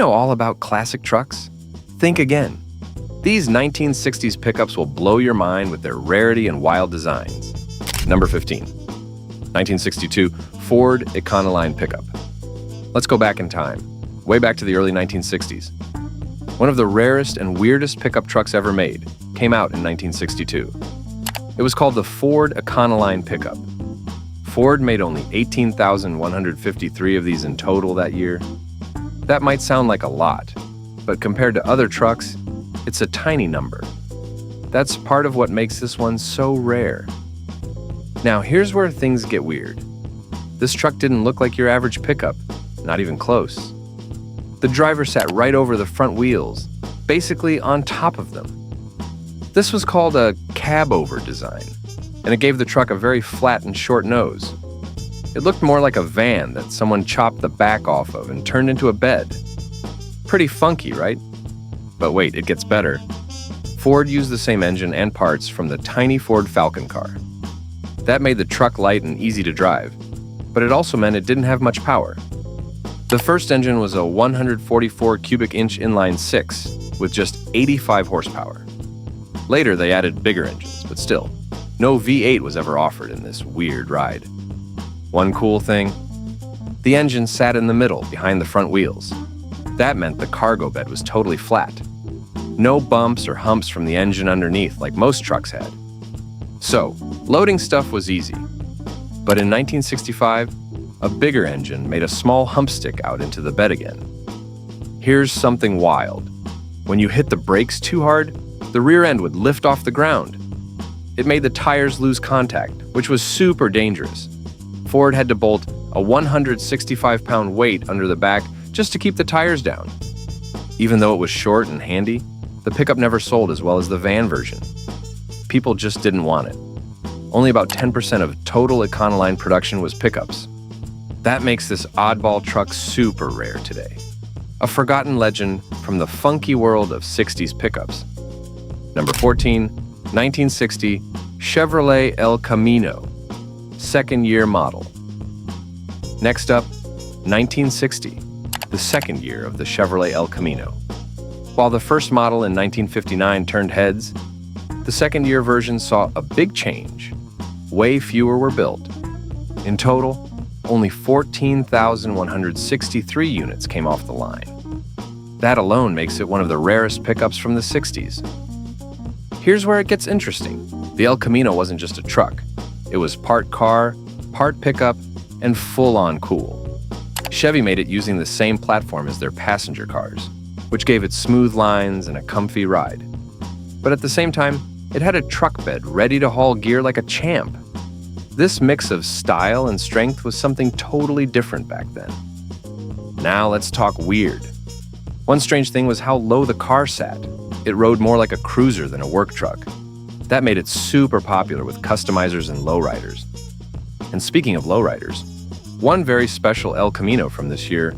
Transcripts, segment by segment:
know all about classic trucks? Think again. These 1960s pickups will blow your mind with their rarity and wild designs. Number 15. 1962 Ford Econoline pickup. Let's go back in time, way back to the early 1960s. One of the rarest and weirdest pickup trucks ever made came out in 1962. It was called the Ford Econoline pickup. Ford made only 18,153 of these in total that year. That might sound like a lot, but compared to other trucks, it's a tiny number. That's part of what makes this one so rare. Now here's where things get weird. This truck didn't look like your average pickup, not even close. The driver sat right over the front wheels, basically on top of them. This was called a cab-over design, and it gave the truck a very flat and short nose. It looked more like a van that someone chopped the back off of and turned into a bed. Pretty funky, right? But wait, it gets better. Ford used the same engine and parts from the tiny Ford Falcon car. That made the truck light and easy to drive, but it also meant it didn't have much power. The first engine was a 144 cubic inch inline 6 with just 85 horsepower. Later, they added bigger engines, but still, no V8 was ever offered in this weird ride. One cool thing, the engine sat in the middle behind the front wheels. That meant the cargo bed was totally flat. No bumps or humps from the engine underneath like most trucks had. So, loading stuff was easy. But in 1965, a bigger engine made a small hump stick out into the bed again. Here's something wild. When you hit the brakes too hard, the rear end would lift off the ground. It made the tires lose contact, which was super dangerous. Ford had to bolt a 165-pound weight under the back just to keep the tires down. Even though it was short and handy, the pickup never sold as well as the van version. People just didn't want it. Only about 10% of total Econoline production was pickups. That makes this oddball truck super rare today. A forgotten legend from the funky world of 60s pickups. Number 14, 1960 Chevrolet El Camino, second year model. Next up, 1960, the second year of the Chevrolet El Camino. While the first model in 1959 turned heads, the second year version saw a big change. Way fewer were built. In total, only 14,163 units came off the line. That alone makes it one of the rarest pickups from the 60s. Here's where it gets interesting. The El Camino wasn't just a truck. It was part car, part pickup, and full-on cool. Chevy made it using the same platform as their passenger cars, which gave it smooth lines and a comfy ride. But at the same time, it had a truck bed ready to haul gear like a champ. This mix of style and strength was something totally different back then. Now let's talk weird. One strange thing was how low the car sat. It rode more like a cruiser than a work truck. That made it super popular with customizers and lowriders. And speaking of lowriders, one very special El Camino from this year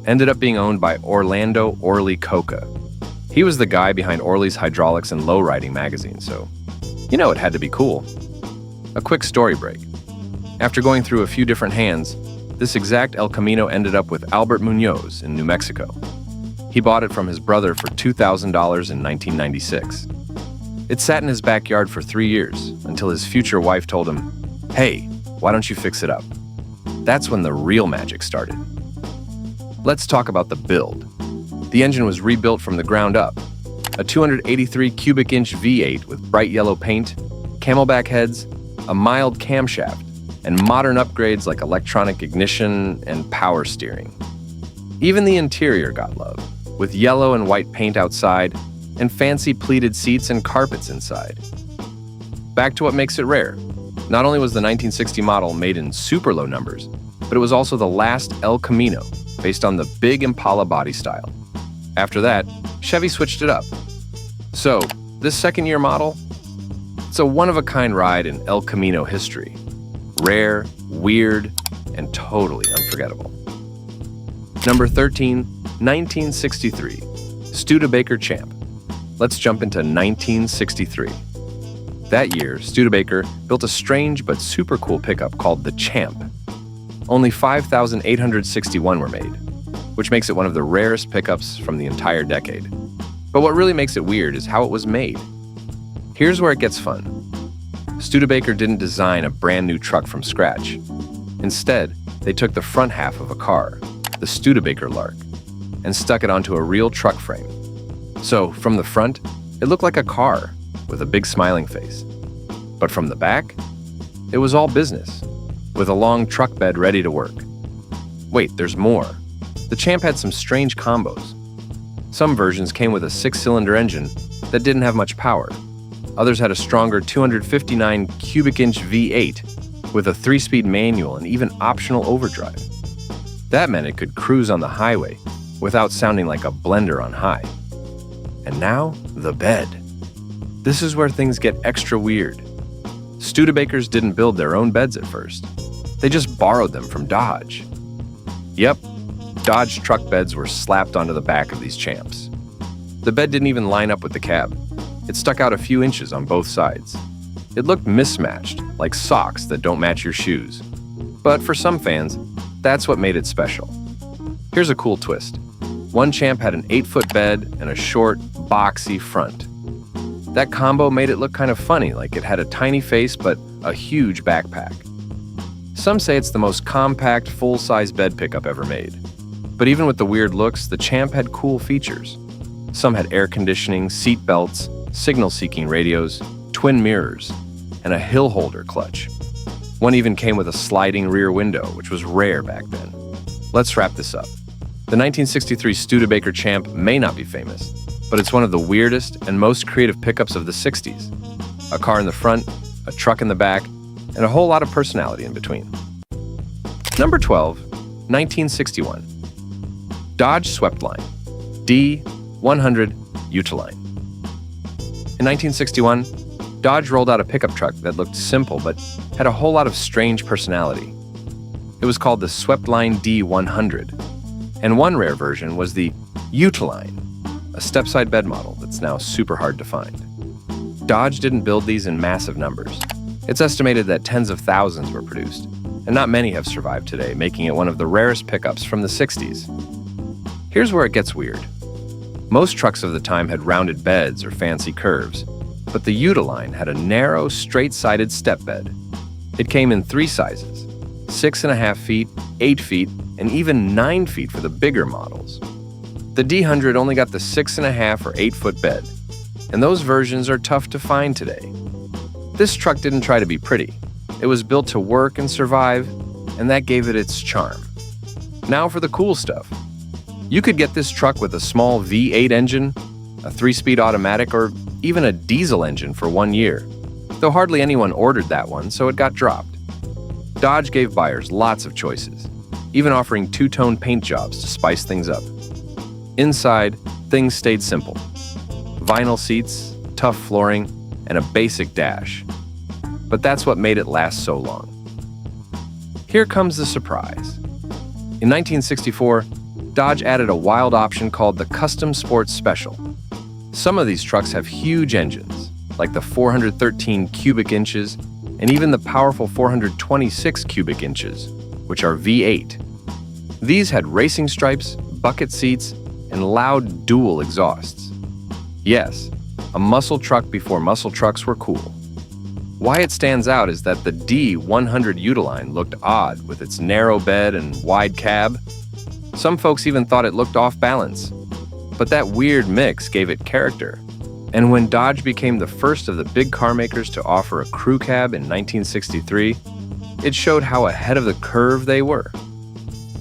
ended up being owned by Orlando Orley Coca. He was the guy behind Orley's Hydraulics and Lowriding magazine, so you know it had to be cool. A quick story break. After going through a few different hands, this exact El Camino ended up with Albert Munoz in New Mexico. He bought it from his brother for $2,000 in 1996. It sat in his backyard for 3 years until his future wife told him, "Hey, why don't you fix it up?" That's when the real magic started. Let's talk about the build. The engine was rebuilt from the ground up. A 283 cubic inch V8 with bright yellow paint, camelback heads, a mild camshaft, and modern upgrades like electronic ignition and power steering. Even the interior got love, with yellow and white paint outside and fancy pleated seats and carpets inside. Back to what makes it rare. Not only was the 1960 model made in super low numbers, but it was also the last El Camino, based on the big Impala body style. After that, Chevy switched it up. So, this second year model, it's a one-of-a-kind ride in El Camino history. Rare, weird, and totally unforgettable. Number 13, 1963, Studebaker Champ. Let's jump into 1963. That year, Studebaker built a strange but super cool pickup called the Champ. Only 5,861 were made. which makes it one of the rarest pickups from the entire decade. But what really makes it weird is how it was made. Here's where it gets fun. Studebaker didn't design a brand new truck from scratch. Instead, they took the front half of a car, the Studebaker Lark, and stuck it onto a real truck frame. So, from the front, it looked like a car with a big smiling face. But from the back, it was all business, with a long truck bed ready to work. Wait, there's more. The Champ had some strange combos. Some versions came with a 6-cylinder engine that didn't have much power. Others had a stronger 259 cubic inch V8 with a 3-speed manual and even optional overdrive. That meant it could cruise on the highway without sounding like a blender on high. And now, the bed. This is where things get extra weird. Studebakers didn't build their own beds at first. They just borrowed them from Dodge. Yep, Dodge truck beds were slapped onto the back of these Champs. The bed didn't even line up with the cab. It stuck out a few inches on both sides. It looked mismatched, like socks that don't match your shoes. But for some fans, that's what made it special. Here's a cool twist. One Champ had an 8-foot bed and a short, boxy front. That combo made it look kind of funny, like it had a tiny face but a huge backpack. Some say it's the most compact, full-size bed pickup ever made. But even with the weird looks, the Champ had cool features. Some had air conditioning, seat belts, signal-seeking radios, twin mirrors, and a hill holder clutch. One even came with a sliding rear window, which was rare back then. Let's wrap this up. The 1963 Studebaker Champ may not be famous, but it's one of the weirdest and most creative pickups of the 60s. A car in the front, a truck in the back, and a whole lot of personality in between. Number 12, 1961. Dodge Sweeptline, D100 Econoline. In 1961, Dodge rolled out a pickup truck that looked simple but had a whole lot of strange personality. It was called the Sweeptline D100, and one rare version was the Econoline, a stepside bed model that's now super hard to find. Dodge didn't build these in massive numbers. It's estimated that tens of thousands were produced, and not many have survived today, making it one of the rarest pickups from the 60s. Here's where it gets weird. Most trucks of the time had rounded beds or fancy curves, but the Econoline had a narrow, straight-sided step bed. It came in 3 sizes, 6.5 feet, 8 feet, and even 9 feet for the bigger models. The D100 only got the 6.5 or 8-foot bed, and those versions are tough to find today. This truck didn't try to be pretty. It was built to work and survive, and that gave it its charm. Now for the cool stuff. You could get this truck with a small V8 engine, a 3-speed automatic, or even a diesel engine for 1 year, though hardly anyone ordered that one, so it got dropped. Dodge gave buyers lots of choices, even offering 2-tone paint jobs to spice things up. Inside, things stayed simple. Vinyl seats, tough flooring, and a basic dash. But that's what made it last so long. Here comes the surprise. In 1964, Dodge added a wild option called the Custom Sports Special. Some of these trucks have huge engines, like the 413 cubic inches and even the powerful 426 cubic inches, which are V8. These had racing stripes, bucket seats, and loud dual exhausts. Yes, a muscle truck before muscle trucks were cool. Why it stands out is that the D100 Econoline looked odd with its narrow bed and wide cab. Some folks even thought it looked off balance. But that weird mix gave it character. And when Dodge became the first of the big car makers to offer a crew cab in 1963, it showed how ahead of the curve they were.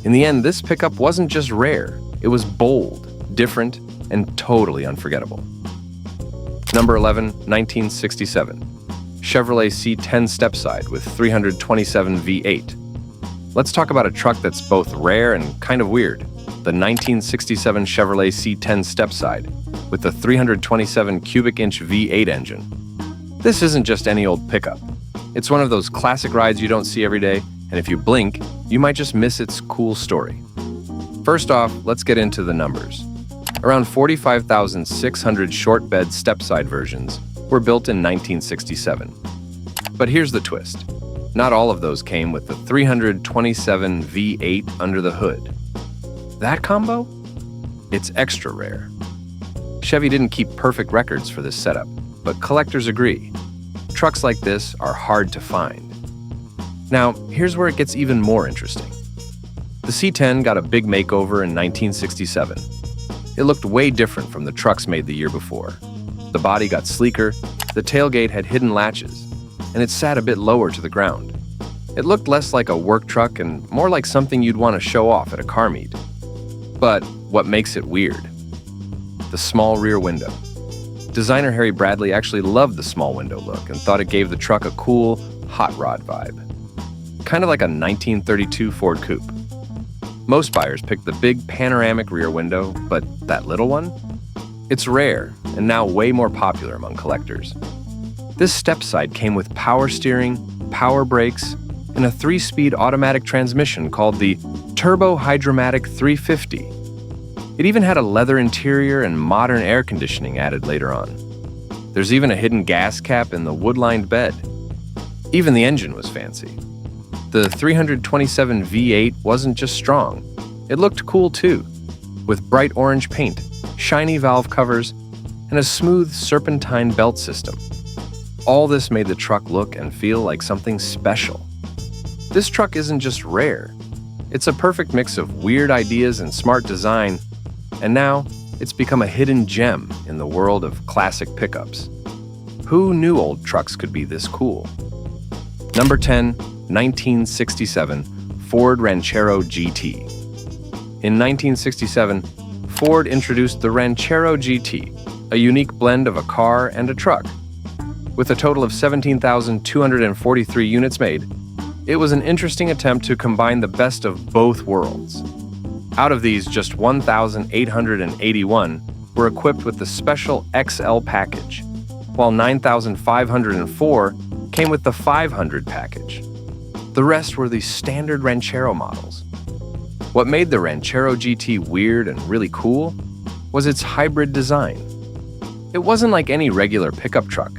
In the end, this pickup wasn't just rare, it was bold, different, and totally unforgettable. Number 11, 1967. Chevrolet C10 Stepside with 327 V8. Let's talk about a truck that's both rare and kind of weird. The 1967 Chevrolet C10 Stepside with the 327 cubic inch V8 engine. This isn't just any old pickup. It's one of those classic rides you don't see every day, and if you blink, you might just miss its cool story. First off, let's get into the numbers. Around 45,600 short bed stepside versions were built in 1967. But here's the twist. Not all of those came with the 327 V8 under the hood. That combo? It's extra rare. Chevy didn't keep perfect records for this setup, but collectors agree. Trucks like this are hard to find. Now, here's where it gets even more interesting. The C10 got a big makeover in 1967. It looked way different from the trucks made the year before. The body got sleeker, the tailgate had hidden latches, and it sat a bit lower to the ground. It looked less like a work truck and more like something you'd want to show off at a car meet. But what makes it weird? The small rear window. Designer Harry Bradley actually loved the small window look and thought it gave the truck a cool, hot rod vibe. Kind of like a 1932 Ford Coupe. Most buyers picked the big panoramic rear window, but that little one? It's rare and now way more popular among collectors. This Stepside came with power steering, power brakes, and a 3-speed automatic transmission called the Turbo Hydromatic 350. It even had a leather interior and modern air conditioning added later on. There's even a hidden gas cap in the wood-lined bed. Even the engine was fancy. The 327 V8 wasn't just strong, it looked cool too, with bright orange paint, shiny valve covers, and a smooth serpentine belt system. All this made the truck look and feel like something special. This truck isn't just rare, it's a perfect mix of weird ideas and smart design, and now it's become a hidden gem in the world of classic pickups. Who knew old trucks could be this cool? Number 10, 1967 Ford Ranchero GT. In 1967, Ford introduced the Ranchero GT, a unique blend of a car and a truck. With a total of 17,243 units made, it was an interesting attempt to combine the best of both worlds. Out of these, just 1,881 were equipped with the special XL package, while 9,504 came with the 500 package. The rest were the standard Ranchero models. What made the Ranchero GT weird and really cool was its hybrid design. It wasn't like any regular pickup truck.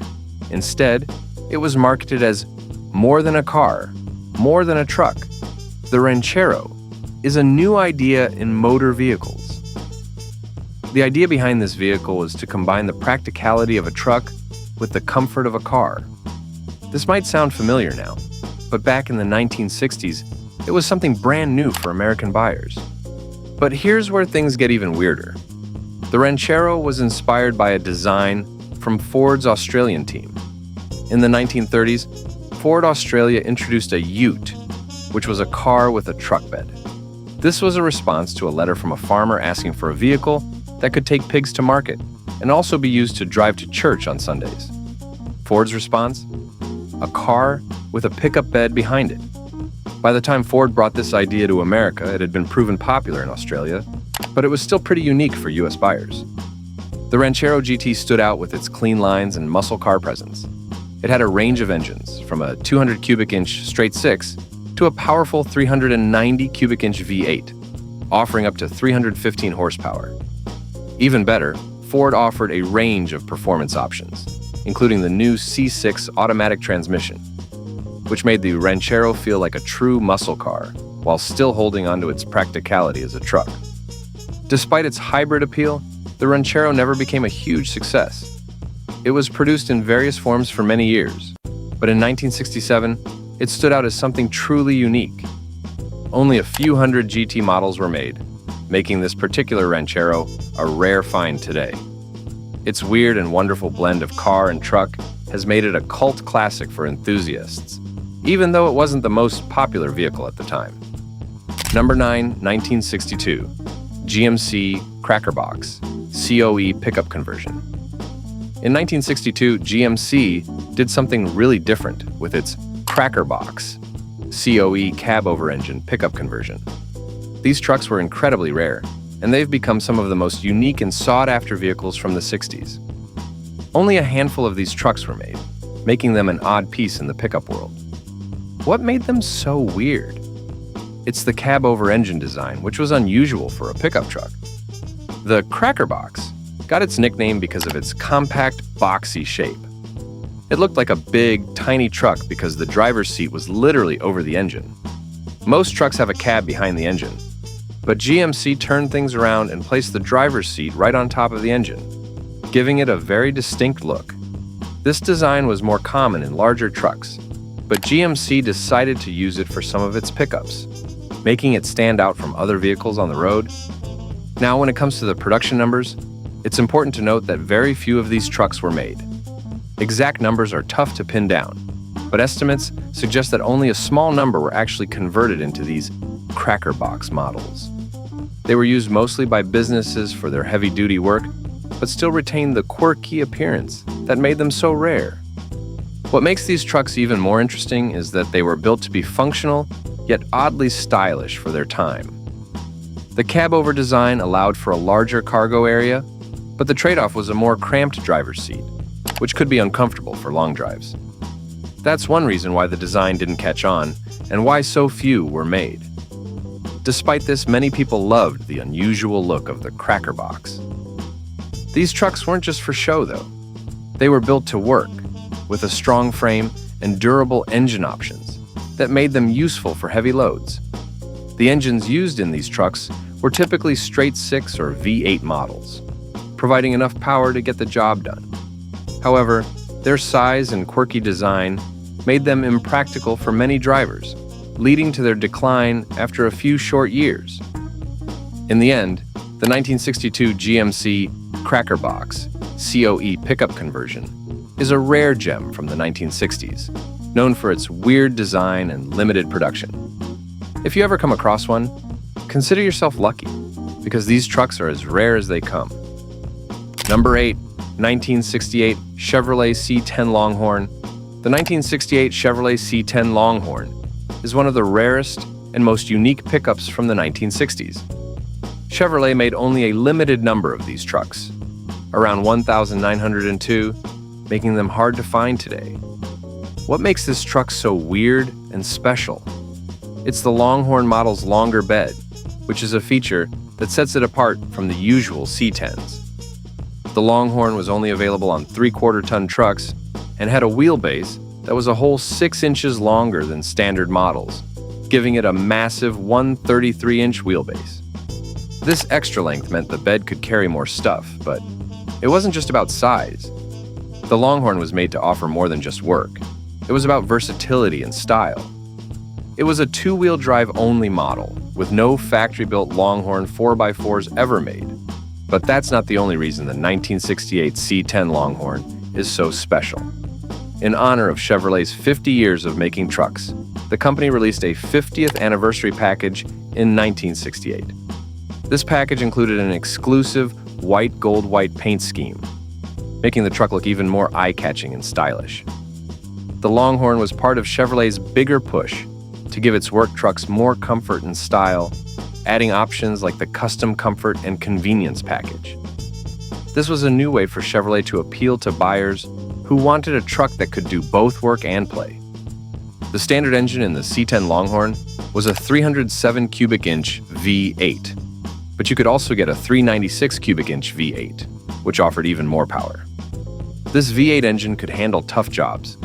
Instead, it was marketed as more than a car, more than a truck. The Ranchero is a new idea in motor vehicles. The idea behind this vehicle was to combine the practicality of a truck with the comfort of a car. This might sound familiar now, but back in the 1960s, it was something brand new for American buyers. But here's where things get even weirder. The Ranchero was inspired by a design from Ford's Australian team. In the 1930s, Ford Australia introduced a ute, which was a car with a truck bed. This was a response to a letter from a farmer asking for a vehicle that could take pigs to market and also be used to drive to church on Sundays. Ford's response? A car with a pickup bed behind it. By the time Ford brought this idea to America, it had been proven popular in Australia, but it was still pretty unique for US buyers. The Ranchero GT stood out with its clean lines and muscle car presence. It had a range of engines, from a 200 cubic inch straight six to a powerful 390 cubic inch V8, offering up to 315 horsepower. Even better, Ford offered a range of performance options, including the new C6 automatic transmission, which made the Ranchero feel like a true muscle car while still holding onto its practicality as a truck. Despite its hybrid appeal, the Ranchero never became a huge success. It was produced in various forms for many years, but in 1967, it stood out as something truly unique. Only a few hundred GT models were made, making this particular Ranchero a rare find today. Its weird and wonderful blend of car and truck has made it a cult classic for enthusiasts, even though it wasn't the most popular vehicle at the time. Number 9, 1962, GMC Cracker BoxCOE pickup conversion. In 1962, GMC did something really different with its Cracker BoxCOE cab-over-engine pickup conversion. These trucks were incredibly rare, and they've become some of the most unique and sought-after vehicles from the 60s. Only a handful of these trucks were made, making them an odd piece in the pickup world. What made them so weird? It's the cab-over-engine design, which was unusual for a pickup truck. The Cracker Box got its nickname because of its compact, boxy shape. It looked like a big, tiny truck because the driver's seat was literally over the engine. Most trucks have a cab behind the engine. But GMC turned things around and placed the driver's seat right on top of the engine, giving it a very distinct look. This design was more common in larger trucks, but GMC decided to use it for some of its pickups, making it stand out from other vehicles on the road. Now, when it comes to the production numbers, it's important to note that very few of these trucks were made. Exact numbers are tough to pin down, but estimates suggest that only a small number were actually converted into these Cracker Box models. They were used mostly by businesses for their heavy-duty work, but still retained the quirky appearance that made them so rare. What makes these trucks even more interesting is that they were built to be functional, yet oddly stylish for their time. The cab-over design allowed for a larger cargo area, but the trade-off was a more cramped driver's seat, which could be uncomfortable for long drives. That's one reason why the design didn't catch on, and why so few were made. Despite this, many people loved the unusual look of the Cracker Box. These trucks weren't just for show, though. They were built to work, with a strong frame and durable engine options that made them useful for heavy loads. The engines used in these trucks were typically straight-six or V8 models, providing enough power to get the job done. However, their size and quirky design made them impractical for many drivers, leading to their decline after a few short years. In the end, the 1962 GMC Cracker BoxCOE pickup conversion is a rare gem from the 1960s, known for its weird design and limited production. If you ever come across one, consider yourself lucky, because these trucks are as rare as they come. Number 8, 1968 Chevrolet C10 Longhorn. The 1968 Chevrolet C10 Longhorn is one of the rarest and most unique pickups from the 1960s. Chevrolet made only a limited number of these trucks, around 1,902, making them hard to find today. What makes this truck so weird and special? It's the Longhorn model's longer bed, which is a feature that sets it apart from the usual C10s. The Longhorn was only available on 3/4-ton trucks and had a wheelbase that was a whole 6 inches longer than standard models, giving it a massive 133-inch wheelbase. This extra length meant the bed could carry more stuff, but it wasn't just about size. The Longhorn was made to offer more than just work. It was about versatility and style. It was a 2-wheel drive only model, with no factory-built Longhorn 4x4s ever made. But that's not the only reason the 1968 C10 Longhorn is so special. In honor of Chevrolet's 50 years of making trucks, the company released a 50th anniversary package in 1968. This package included an exclusive white gold-white paint scheme, making the truck look even more eye-catching and stylish. The Longhorn was part of Chevrolet's bigger push to give its work trucks more comfort and style, adding options like the custom comfort and convenience package. This was a new way for Chevrolet to appeal to buyers who wanted a truck that could do both work and play. The standard engine in the C10 Longhorn was a 307 cubic inch V8, but you could also get a 396 cubic inch V8, which offered even more power. This V8 engine could handle tough jobs,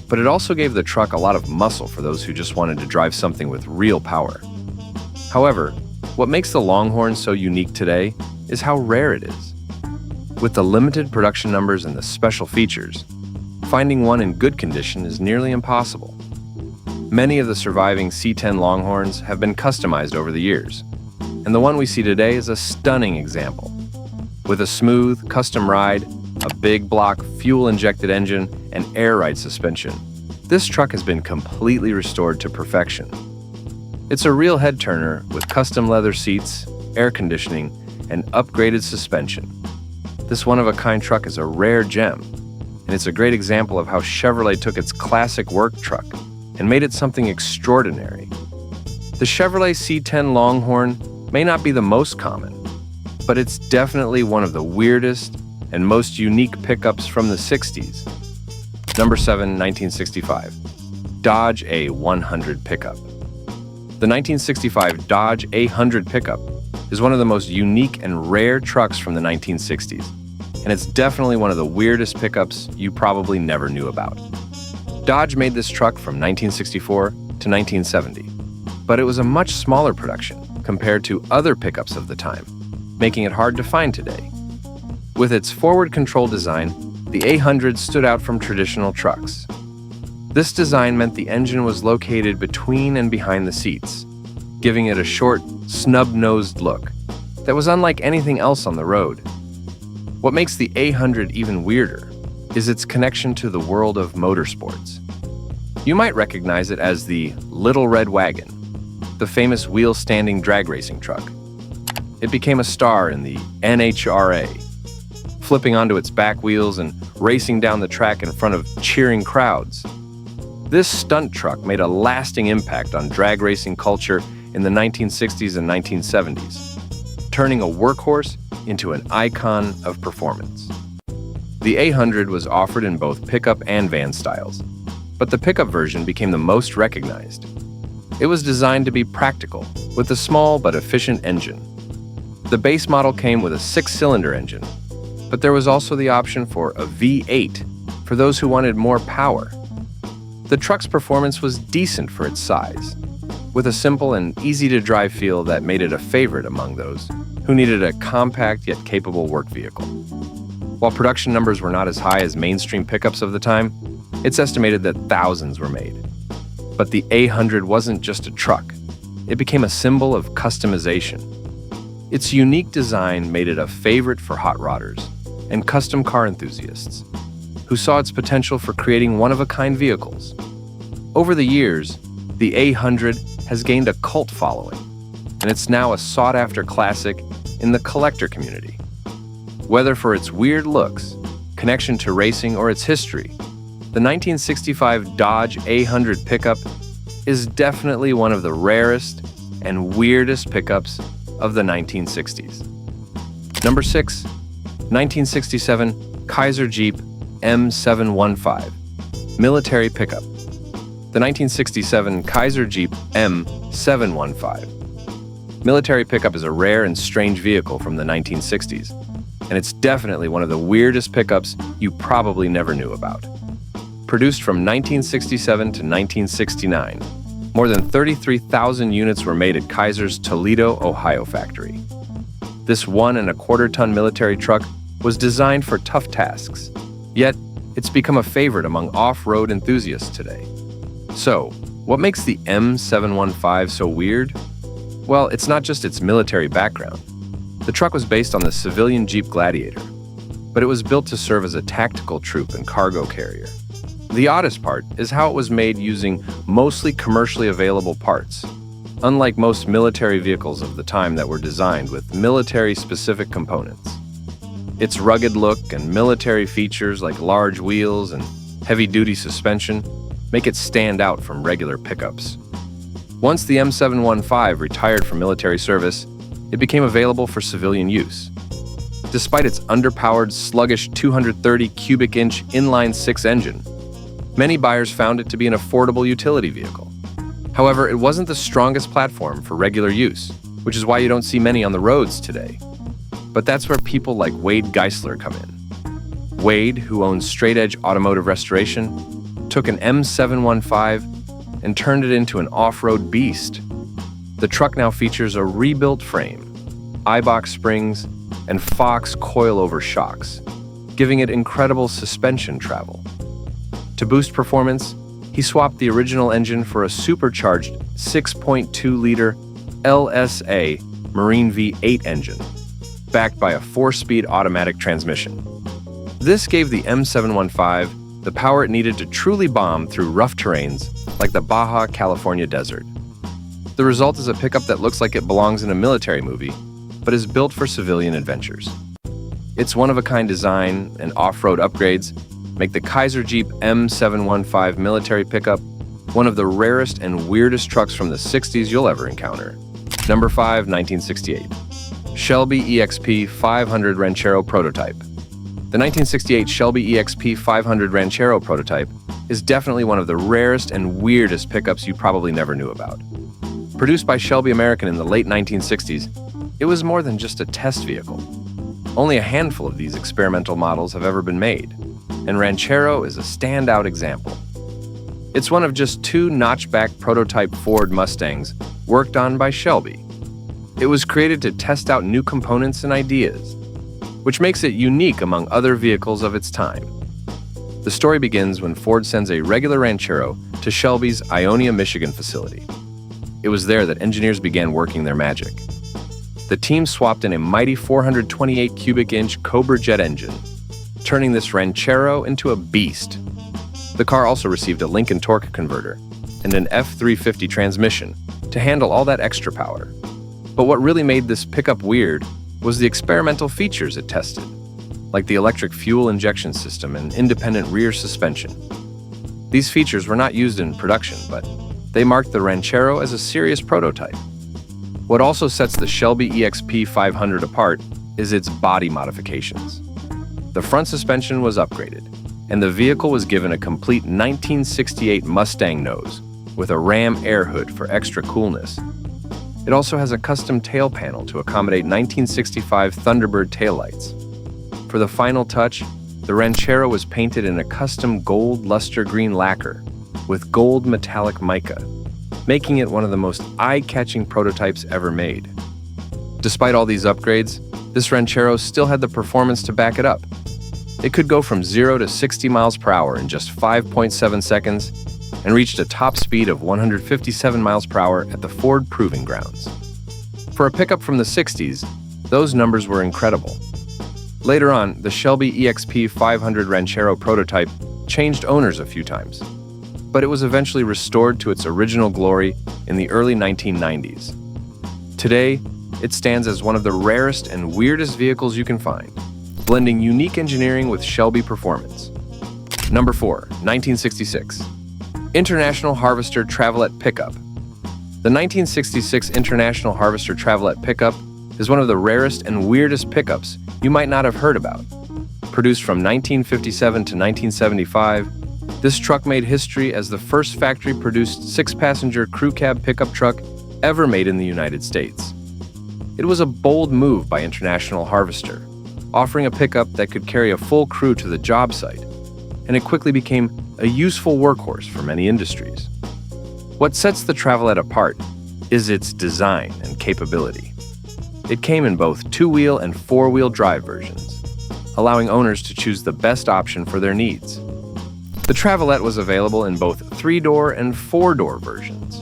but it also gave the truck a lot of muscle for those who just wanted to drive something with real power. However, what makes the Longhorn so unique today is how rare it is. With the limited production numbers and the special features, finding one in good condition is nearly impossible. Many of the surviving C10 Longhorns have been customized over the years, and the one we see today is a stunning example. With a smooth, custom ride, a big block fuel-injected engine, and air-ride suspension, this truck has been completely restored to perfection. It's a real head-turner with custom leather seats, air conditioning, and upgraded suspension. This one-of-a-kind truck is a rare gem, and it's a great example of how Chevrolet took its classic work truck and made it something extraordinary. The Chevrolet C10 Longhorn may not be the most common, but it's definitely one of the weirdest and most unique pickups from the 60s. Number 7, 1965, Dodge A100 pickup. The 1965 Dodge A100 pickup is one of the most unique and rare trucks from the 1960s, and it's definitely one of the weirdest pickups you probably never knew about. Dodge made this truck from 1964 to 1970, but it was a much smaller production compared to other pickups of the time, making it hard to find today. With its forward control design, the A100 stood out from traditional trucks. This design meant the engine was located between and behind the seats, giving it a short, snub-nosed look that was unlike anything else on the road. What makes the A100 even weirder is its connection to the world of motorsports. You might recognize it as the Little Red Wagon, the famous wheel-standing drag racing truck. It became a star in the NHRA, flipping onto its back wheels and racing down the track in front of cheering crowds. This stunt truck made a lasting impact on drag racing culture in the 1960s and 1970s, turning a workhorse into an icon of performance. The A100 was offered in both pickup and van styles, but the pickup version became the most recognized. It was designed to be practical, with a small but efficient engine. The base model came with a 6-cylinder engine, but there was also the option for a V8 for those who wanted more power. The truck's performance was decent for its size, with a simple and easy-to-drive feel that made it a favorite among those who needed a compact yet capable work vehicle. While production numbers were not as high as mainstream pickups of the time, it's estimated that thousands were made. But the A100 wasn't just a truck. It became a symbol of customization. Its unique design made it a favorite for hot rodders and custom car enthusiasts, who saw its potential for creating one-of-a-kind vehicles. Over the years, the A100 has gained a cult following, and it's now a sought-after classic in the collector community. Whether for its weird looks, connection to racing, or its history, the 1965 Dodge A100 pickup is definitely one of the rarest and weirdest pickups of the 1960s. Number 6, 1967 Kaiser Jeep M715 Military Pickup. The 1967 Kaiser Jeep M715 Military Pickup is a rare and strange vehicle from the 1960s, and it's definitely one of the weirdest pickups you probably never knew about. Produced from 1967 to 1969, more than 33,000 units were made at Kaiser's Toledo, Ohio factory. This 1.25-ton military truck was designed for tough tasks, yet it's become a favorite among off-road enthusiasts today. So, what makes the M715 so weird? Well, it's not just its military background. The truck was based on the civilian Jeep Gladiator, but it was built to serve as a tactical troop and cargo carrier. The oddest part is how it was made using mostly commercially available parts, unlike most military vehicles of the time that were designed with military-specific components. Its rugged look and military features like large wheels and heavy-duty suspension make it stand out from regular pickups. Once the M715 retired from military service, it became available for civilian use. Despite its underpowered, sluggish 230 cubic inch inline-six engine, many buyers found it to be an affordable utility vehicle. However, it wasn't the strongest platform for regular use, which is why you don't see many on the roads today. But that's where people like Wade Geisler come in. Wade, who owns Straight Edge Automotive Restoration, took an M715 and turned it into an off-road beast. The truck now features a rebuilt frame, I-box springs, and Fox coilover shocks, giving it incredible suspension travel. To boost performance, he swapped the original engine for a supercharged 6.2-liter LSA Marine V8 engine, backed by a 4-speed automatic transmission. This gave the M715 the power it needed to truly bomb through rough terrains like the Baja California desert. The result is a pickup that looks like it belongs in a military movie, but is built for civilian adventures. Its one-of-a-kind design and off-road upgrades make the Kaiser Jeep M715 military pickup one of the rarest and weirdest trucks from the 60s you'll ever encounter. Number 5, 1968. Shelby EXP 500 Ranchero Prototype. The 1968 Shelby EXP 500 Ranchero Prototype is definitely one of the rarest and weirdest pickups you probably never knew about. Produced by Shelby American in the late 1960s, it was more than just a test vehicle. Only a handful of these experimental models have ever been made, and Ranchero is a standout example. It's one of just 2 notchback prototype Ford Mustangs worked on by Shelby. It was created to test out new components and ideas, which makes it unique among other vehicles of its time. The story begins when Ford sends a regular Ranchero to Shelby's Ionia, Michigan facility. It was there that engineers began working their magic. The team swapped in a mighty 428 cubic inch Cobra jet engine, turning this Ranchero into a beast. The car also received a Lincoln torque converter and an F350 transmission to handle all that extra power. But what really made this pickup weird was the experimental features it tested, like the electric fuel injection system and independent rear suspension. These features were not used in production, but they marked the Ranchero as a serious prototype. What also sets the Shelby EXP 500 apart is its body modifications. The front suspension was upgraded, and the vehicle was given a complete 1968 Mustang nose with a Ram air hood for extra coolness. It also has a custom tail panel to accommodate 1965 Thunderbird taillights. For the final touch, the Ranchero was painted in a custom gold luster green lacquer with gold metallic mica, making it one of the most eye-catching prototypes ever made. Despite all these upgrades, this Ranchero still had the performance to back it up. It could go from 0 to 60 miles per hour in just 5.7 seconds and reached a top speed of 157 miles per hour at the Ford Proving Grounds. For a pickup from the 60s, those numbers were incredible. Later on, the Shelby EXP 500 Ranchero prototype changed owners a few times, but it was eventually restored to its original glory in the early 1990s. Today, it stands as one of the rarest and weirdest vehicles you can find, blending unique engineering with Shelby performance. Number 4, 1966. International Harvester Travellet Pickup. The 1966 International Harvester Travellet Pickup is one of the rarest and weirdest pickups you might not have heard about. Produced from 1957 to 1975, this truck made history as the first factory-produced 6-passenger crew cab pickup truck ever made in the United States. It was a bold move by International Harvester, offering a pickup that could carry a full crew to the job site, and it quickly became a useful workhorse for many industries. What sets the Travellet apart is its design and capability. It came in both 2-wheel and 4-wheel drive versions, allowing owners to choose the best option for their needs. The Travellet was available in both 3-door and 4-door versions,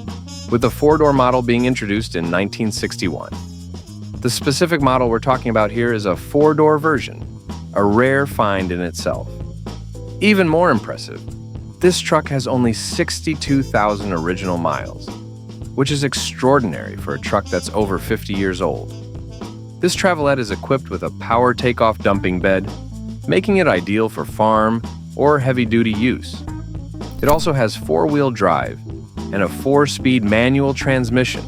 with the 4-door model being introduced in 1961. The specific model we're talking about here is a 4-door version, a rare find in itself. Even more impressive, this truck has only 62,000 original miles, which is extraordinary for a truck that's over 50 years old. This Travellet is equipped with a power takeoff dumping bed, making it ideal for farm or heavy-duty use. It also has 4-wheel drive and a 4-speed manual transmission,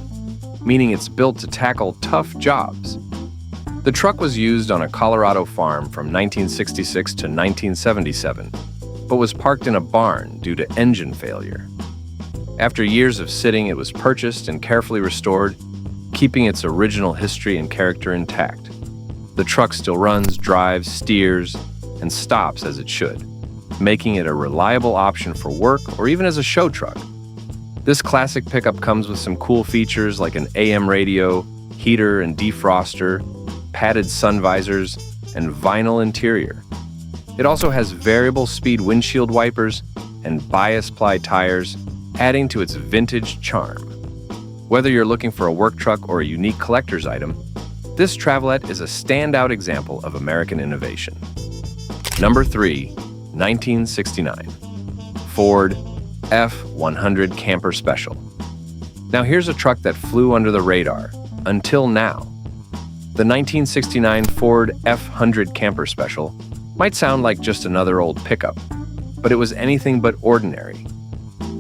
meaning it's built to tackle tough jobs. The truck was used on a Colorado farm from 1966 to 1977, but was parked in a barn due to engine failure. After years of sitting, it was purchased and carefully restored, keeping its original history and character intact. The truck still runs, drives, steers, and stops as it should, making it a reliable option for work or even as a show truck. This classic pickup comes with some cool features like an AM radio, heater and defroster, padded sun visors, and vinyl interior. It also has variable speed windshield wipers and bias ply tires, adding to its vintage charm. Whether you're looking for a work truck or a unique collector's item, this Travellet is a standout example of American innovation. Number 3, 1969. Ford F100 Camper Special. Now here's a truck that flew under the radar, until now. The 1969 Ford F100 Camper Special might sound like just another old pickup, but it was anything but ordinary.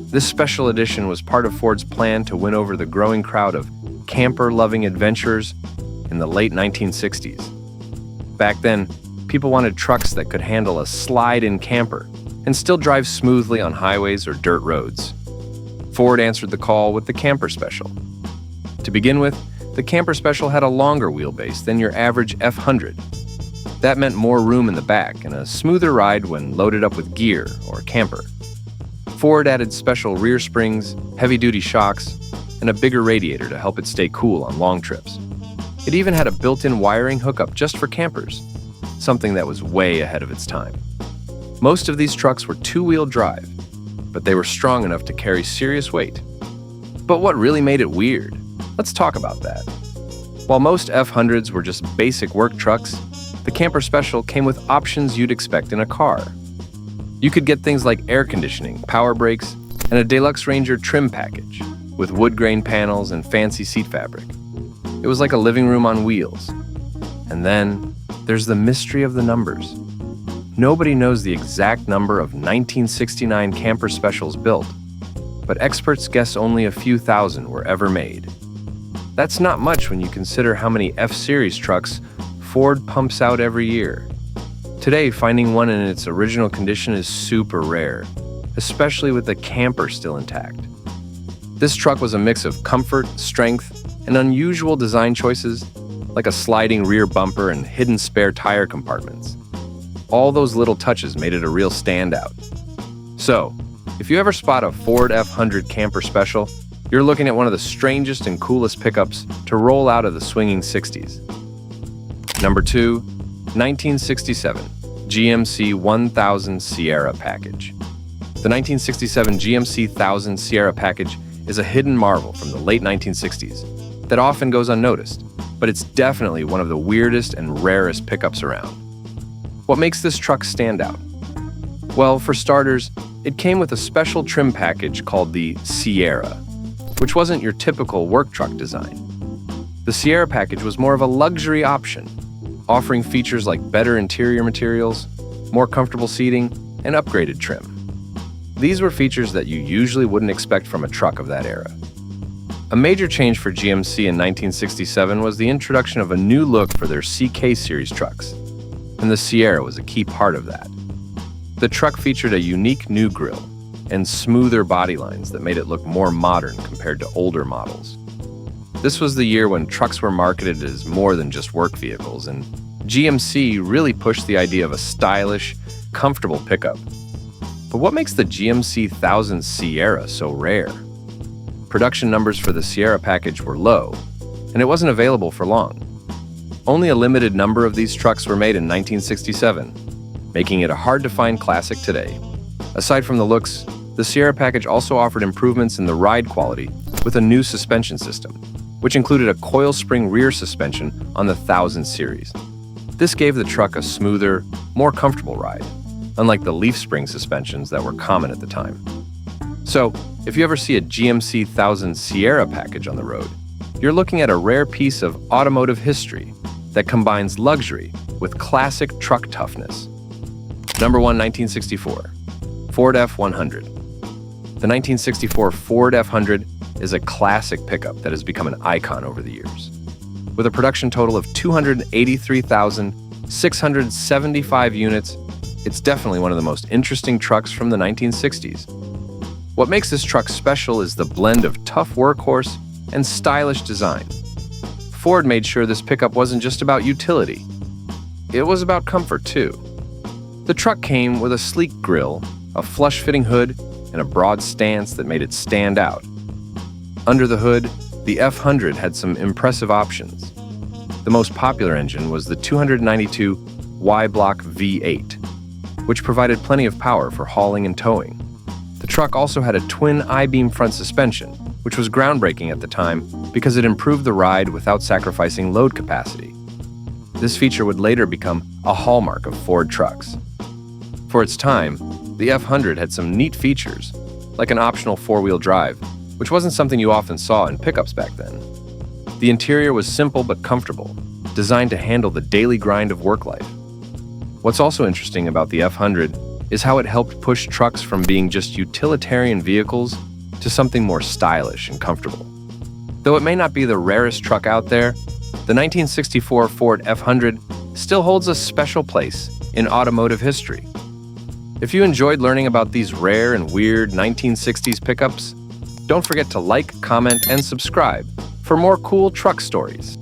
This special edition was part of Ford's plan to win over the growing crowd of camper-loving adventurers in the late 1960s. Back then, people wanted trucks that could handle a slide-in camper and still drive smoothly on highways or dirt roads. Ford answered the call with the Camper Special. To begin with, the Camper Special had a longer wheelbase than your average F100. That meant more room in the back and a smoother ride when loaded up with gear or camper. Ford added special rear springs, heavy-duty shocks, and a bigger radiator to help it stay cool on long trips. It even had a built-in wiring hookup just for campers, something that was way ahead of its time. Most of these trucks were two-wheel drive, but they were strong enough to carry serious weight. But what really made it weird? Let's talk about that. While most F100s were just basic work trucks, the Camper Special came with options you'd expect in a car. You could get things like air conditioning, power brakes, and a Deluxe Ranger trim package with wood grain panels and fancy seat fabric. It was like a living room on wheels. And then there's the mystery of the numbers. Nobody knows the exact number of 1969 Camper Specials built, but experts guess only a few thousand were ever made. That's not much when you consider how many F-Series trucks Ford pumps out every year. Today, finding one in its original condition is super rare, especially with the camper still intact. This truck was a mix of comfort, strength, and unusual design choices, like a sliding rear bumper and hidden spare tire compartments. All those little touches made it a real standout. So, if you ever spot a Ford F100 Camper Special, you're looking at one of the strangest and coolest pickups to roll out of the swinging 60s. Number 2, 1967 GMC 1000 Sierra Package. The 1967 GMC 1000 Sierra Package is a hidden marvel from the late 1960s that often goes unnoticed, but it's definitely one of the weirdest and rarest pickups around. What makes this truck stand out? Well, for starters, it came with a special trim package called the Sierra, which wasn't your typical work truck design. The Sierra package was more of a luxury option, offering features like better interior materials, more comfortable seating, and upgraded trim. These were features that you usually wouldn't expect from a truck of that era. A major change for GMC in 1967 was the introduction of a new look for their CK series trucks, and the Sierra was a key part of that. The truck featured a unique new grille and smoother body lines that made it look more modern compared to older models. This was the year when trucks were marketed as more than just work vehicles, and GMC really pushed the idea of a stylish, comfortable pickup. But what makes the GMC 1000 Sierra so rare? Production numbers for the Sierra package were low, and it wasn't available for long. Only a limited number of these trucks were made in 1967, making it a hard-to-find classic today. Aside from the looks, the Sierra package also offered improvements in the ride quality with a new suspension system, which included a coil spring rear suspension on the 1000 series. This gave the truck a smoother, more comfortable ride, unlike the leaf spring suspensions that were common at the time. So, if you ever see a GMC 1000 Sierra package on the road, you're looking at a rare piece of automotive history that combines luxury with classic truck toughness. Number 1, 1964, Ford F100. The 1964 Ford F100 is a classic pickup that has become an icon over the years. With a production total of 283,675 units, it's definitely one of the most interesting trucks from the 1960s. What makes this truck special is the blend of tough workhorse and stylish design. Ford made sure this pickup wasn't just about utility. It was about comfort too. The truck came with a sleek grille, a flush-fitting hood, and a broad stance that made it stand out. Under the hood, the F100 had some impressive options. The most popular engine was the 292 Y-Block V8, which provided plenty of power for hauling and towing. The truck also had a twin I-beam front suspension, which was groundbreaking at the time because it improved the ride without sacrificing load capacity. This feature would later become a hallmark of Ford trucks. For its time, the F100 had some neat features, like an optional four-wheel drive, which wasn't something you often saw in pickups back then. The interior was simple but comfortable, designed to handle the daily grind of work life. What's also interesting about the F100 is how it helped push trucks from being just utilitarian vehicles to something more stylish and comfortable. Though it may not be the rarest truck out there, the 1964 Ford F100 still holds a special place in automotive history. If you enjoyed learning about these rare and weird 1960s pickups, don't forget to like, comment, and subscribe for more cool truck stories.